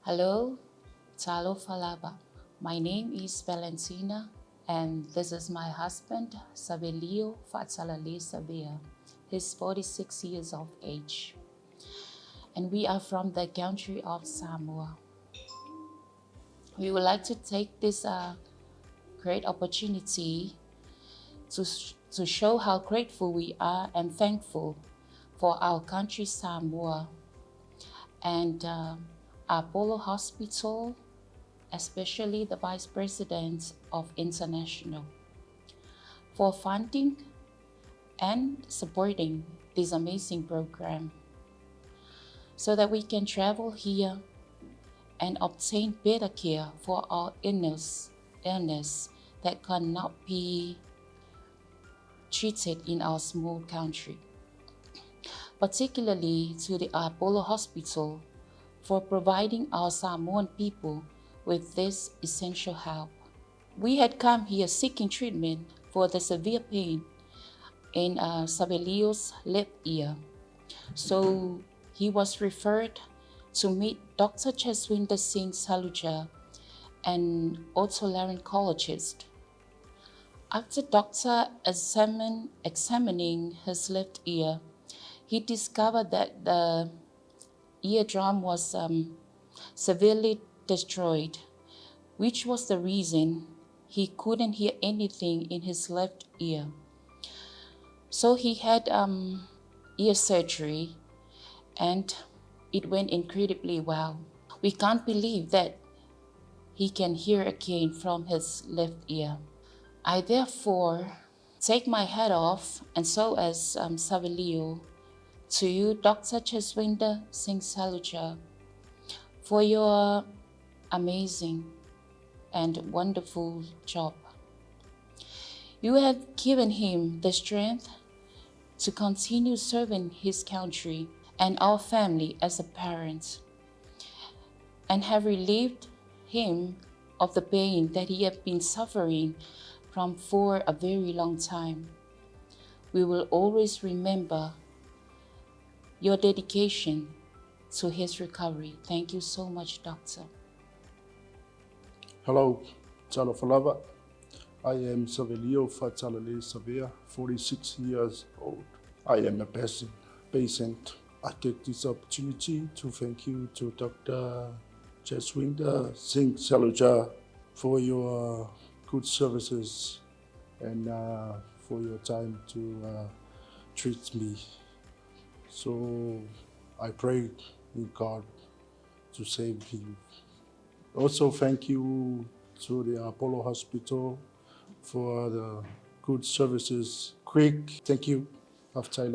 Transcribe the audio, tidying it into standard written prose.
Hello, Talo Falaba. My name is Valentina, and this is my husband, Savelid Sabia. He's 46 years of age, and we are from the country of Samoa. We would like to take this great opportunity to show how grateful we are and thankful for our country, Samoa, and Apollo Hospital, especially the Vice President of International, for funding and supporting this amazing program so that we can travel here and obtain better care for our illness that cannot be treated in our small country. Particularly to the Apollo Hospital for providing our Samoan people with this essential help. We had come here seeking treatment for the severe pain in Savelid's left ear. So he was referred to meet Dr. Jaswinder Singh an otolaryngologist. After doctor examining his left ear, he discovered that the eardrum was severely destroyed, which was the reason he couldn't hear anything in his left ear. So he had ear surgery, and it went incredibly well. We can't believe that he can hear again from his left ear. I therefore take my hat off, and so as Savelid, to you, Dr. Jaswinder Singh for your amazing and wonderful job. You have given him the strength to continue serving his country and our family as a parent, and have relieved him of the pain that he had been suffering from for a very long time. We will always remember your dedication to his recovery. Thank you so much, Doctor. Hello, Talo Falava. I am Savelid Sabia, 46 years old. I am a patient. I take this opportunity to thank you to Dr. Jaswinder Singh for your good services and for your time to treat me. So I pray in God to save him. Also thank you to the Apollo Hospital for the good services. Quick, thank you. After